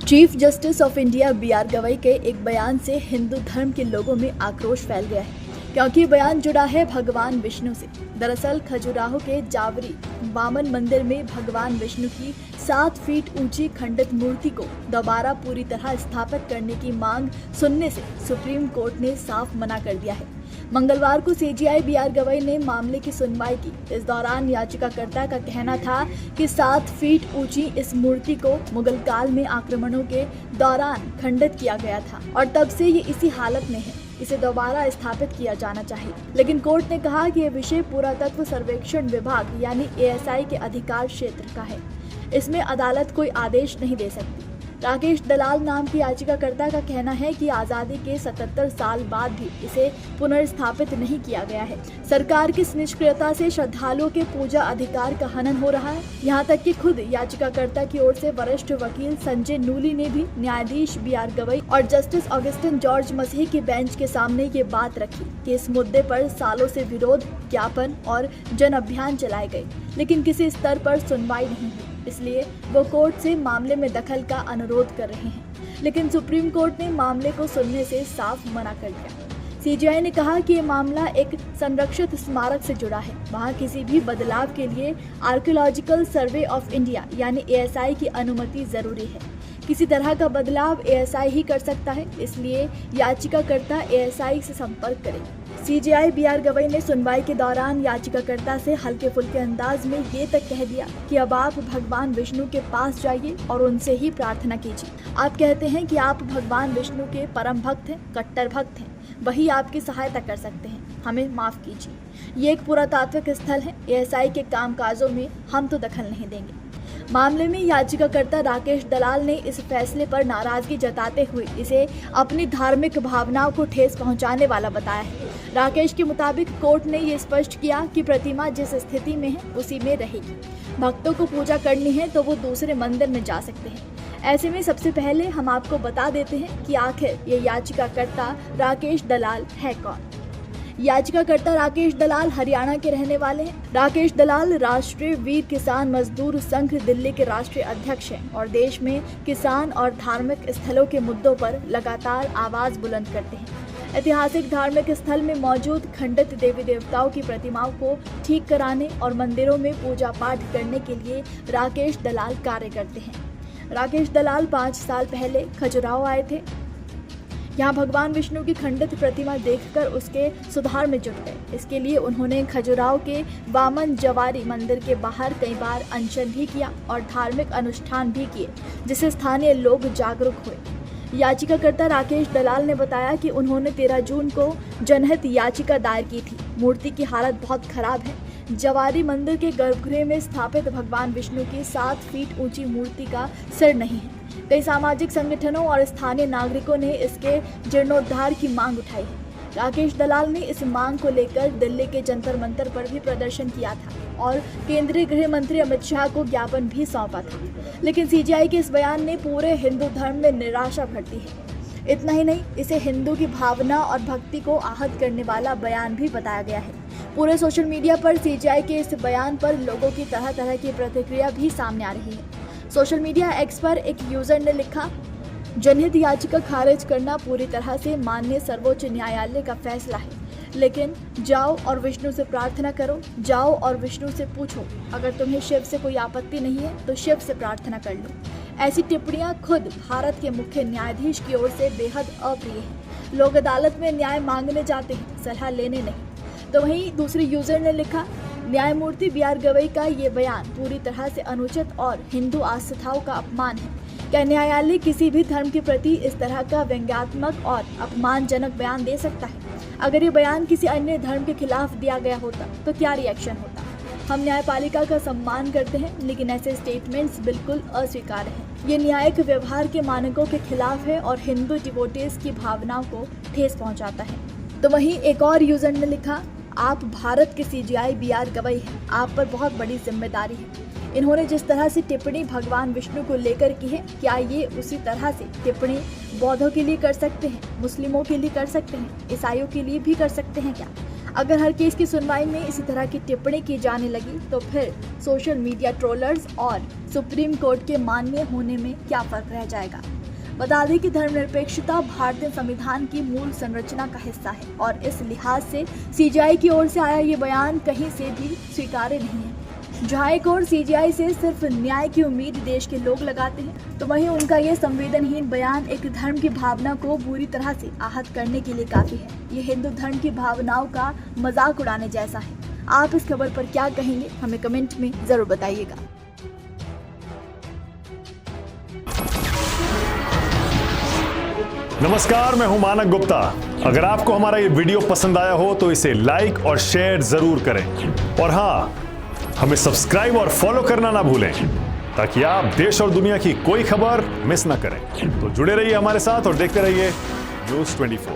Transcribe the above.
Chief justice of India B R. Gavai के एक बयान से हिंदू धर्म के लोगों में आक्रोश फैल गया है, क्योंकि ये बयान जुड़ा है भगवान विष्णु से। दरअसल खजुराहो के जावरी वामन मंदिर में भगवान विष्णु की 7 फीट ऊंची खंडित मूर्ति को दोबारा पूरी तरह स्थापित करने की मांग सुनने से सुप्रीम कोर्ट ने साफ मना कर दिया है। मंगलवार को सीजेआई बी.आर. गवई ने मामले की सुनवाई की। इस दौरान याचिकाकर्ता का कहना था कि 7 फीट ऊंची इस मूर्ति को मुगल काल में आक्रमणों के दौरान खंडित किया गया था और तब से ये इसी हालत में है। इसे दोबारा स्थापित किया जाना चाहिए। लेकिन कोर्ट ने कहा कि यह विषय पुरातत्व सर्वेक्षण विभाग यानी एएसआई के अधिकार क्षेत्र का है। इसमें अदालत कोई आदेश नहीं दे सकती। राकेश दलाल नाम की याचिकाकर्ता का कहना है कि आज़ादी के 77 साल बाद भी इसे पुनर्स्थापित नहीं किया गया है। सरकार की निष्क्रियता से श्रद्धालुओं के पूजा अधिकार का हनन हो रहा है। यहाँ तक कि खुद याचिकाकर्ता की ओर से वरिष्ठ वकील संजय नूली ने भी न्यायाधीश बी.आर. गवई और जस्टिस ऑगस्टिन जॉर्ज मसीह के बेंच के सामने ये बात रखी कि इस मुद्दे पर सालों से विरोध ज्ञापन और जन अभियान चलाए गए, लेकिन किसी स्तर पर सुनवाई नहीं हुई। इसलिए वो कोर्ट से मामले में दखल का अनुरोध कर रहे हैं, लेकिन सुप्रीम कोर्ट ने मामले को सुनने से साफ मना कर दिया। सीजेआई ने कहा कि ये मामला एक संरक्षित स्मारक से जुड़ा है। वहाँ किसी भी बदलाव के लिए आर्कियोलॉजिकल सर्वे ऑफ इंडिया यानी एएसआई की अनुमति जरूरी है। किसी तरह का बदलाव एएसआई ही कर सकता है, इसलिए याचिकाकर्ता एएसआई से संपर्क करें। CJI B R. गवई ने सुनवाई के दौरान याचिकाकर्ता से हल्के फुल्के अंदाज में ये तक कह दिया कि अब आप भगवान विष्णु के पास जाइए और उनसे ही प्रार्थना कीजिए। आप कहते हैं कि आप भगवान विष्णु के परम भक्त हैं, कट्टर भक्त हैं, वही आपकी सहायता कर सकते हैं। हमें माफ कीजिए। ये एक पुरातात्विक स्थल है। एएसआई के कामकाजों में हम तो दखल नहीं देंगे। मामले में याचिकाकर्ता राकेश दलाल ने इस फैसले पर नाराजगी जताते हुए इसे अपनी धार्मिक भावनाओं को ठेस पहुंचाने वाला बताया है। राकेश के मुताबिक कोर्ट ने ये स्पष्ट किया कि प्रतिमा जिस स्थिति में है उसी में रहेगी। भक्तों को पूजा करनी है तो वो दूसरे मंदिर में जा सकते हैं। ऐसे में सबसे पहले हम आपको बता देते हैं कि आखिर ये याचिकाकर्ता राकेश दलाल है कौन। याचिकाकर्ता राकेश दलाल हरियाणा के रहने वाले हैं। राकेश दलाल राष्ट्रीय वीर किसान मजदूर संघ दिल्ली के राष्ट्रीय अध्यक्ष हैं और देश में किसान और धार्मिक स्थलों के मुद्दों पर लगातार आवाज बुलंद करते हैं। ऐतिहासिक धार्मिक स्थल में मौजूद खंडित देवी देवताओं की प्रतिमाओं को ठीक कराने और मंदिरों में पूजा पाठ करने के लिए राकेश दलाल कार्य करते हैं। राकेश दलाल 5 साल पहले खजुराहो आए थे। यहाँ भगवान विष्णु की खंडित प्रतिमा देखकर उसके सुधार में जुट गए। इसके लिए उन्होंने खजुराहो के वामन जवारी मंदिर के बाहर कई बार अनशन भी किया और धार्मिक अनुष्ठान भी किए, जिससे स्थानीय लोग जागरूक हुए। याचिकाकर्ता राकेश दलाल ने बताया कि उन्होंने 13 जून को जनहित याचिका दायर की थी। मूर्ति की हालत बहुत खराब है। जवारी मंदिर के गर्भगृह में स्थापित भगवान विष्णु की 7 फीट ऊंची मूर्ति का सिर नहीं है। कई सामाजिक संगठनों और स्थानीय नागरिकों ने इसके जीर्णोद्धार की मांग उठाई है। राकेश दलाल ने इस मांग को लेकर दिल्ली के जंतर मंतर पर भी प्रदर्शन किया था और केंद्रीय गृह मंत्री अमित शाह को ज्ञापन भी सौंपा था। लेकिन सीजेआई के इस बयान ने पूरे हिंदू धर्म में निराशा भर दी है। इतना ही नहीं, इसे हिंदू की भावना और भक्ति को आहत करने वाला बयान भी बताया गया है। पूरे सोशल मीडिया पर सीजेआई के इस बयान पर लोगों की तरह तरह की प्रतिक्रिया भी सामने आ रही है। सोशल मीडिया एक्स पर एक यूजर ने लिखा, जनहित याचिका खारिज करना पूरी तरह से माननीय सर्वोच्च न्यायालय का फैसला है, लेकिन जाओ और विष्णु से प्रार्थना करो। जाओ और विष्णु से पूछो। अगर तुम्हें शिव से कोई आपत्ति नहीं है तो शिव से प्रार्थना कर लो। ऐसी टिप्पणियां खुद भारत के मुख्य न्यायाधीश की ओर से बेहद अप्रिय है। लोग अदालत में न्याय मांगने जाते हैं, सलाह लेने नहीं। तो वहीं दूसरे यूजर ने लिखा, न्यायमूर्ति बी.आर. गवई का ये बयान पूरी तरह से अनुचित और हिंदू आस्थाओं का अपमान है। क्या न्यायालय किसी भी धर्म के प्रति इस तरह का व्यंग्यात्मक और अपमानजनक बयान दे सकता है? अगर ये बयान किसी अन्य धर्म के खिलाफ दिया गया होता तो क्या रिएक्शन होता? हम न्यायपालिका का सम्मान करते हैं, लेकिन ऐसे स्टेटमेंट्स बिल्कुल अस्वीकार्य हैं। ये न्यायिक व्यवहार के मानकों के खिलाफ है और हिंदू डिवोटीज की भावनाओं को ठेस पहुँचाता है। तो वहीं एक और यूजर ने लिखा, आप भारत के सीजेआई बी.आर. गवई हैं, आप पर बहुत बड़ी जिम्मेदारी है। इन्होंने जिस तरह से टिप्पणी भगवान विष्णु को लेकर की है, क्या ये उसी तरह से टिप्पणी बौद्धों के लिए कर सकते हैं, मुस्लिमों के लिए कर सकते हैं, ईसाइयों के लिए भी कर सकते हैं क्या? अगर हर केस की सुनवाई में इसी तरह की टिप्पणी की जाने लगी तो फिर सोशल मीडिया ट्रोलर्स और सुप्रीम कोर्ट के मान्य होने में क्या फर्क रह जाएगा। बता दें कि धर्मनिरपेक्षता भारतीय संविधान की मूल संरचना का हिस्सा है और इस लिहाज से सीजेआई की ओर से आया ये बयान कहीं से भी स्वीकार्य नहीं है। जहां एक और सीजेआई से सिर्फ न्याय की उम्मीद देश के लोग लगाते हैं, तो वहीं उनका ये संवेदनहीन बयान एक धर्म की भावना को बुरी तरह से आहत करने के लिए काफी है। ये हिंदू धर्म की भावनाओं का मजाक उड़ाने जैसा है। आप इस खबर पर क्या कहेंगे, हमें कमेंट में जरूर बताइएगा। नमस्कार, मैं हूं मानक गुप्ता। अगर आपको हमारा ये वीडियो पसंद आया हो तो इसे लाइक और शेयर जरूर करें और हाँ, हमें सब्सक्राइब और फॉलो करना ना भूलें ताकि आप देश और दुनिया की कोई खबर मिस ना करें। तो जुड़े रहिए हमारे साथ और देखते रहिए News 24।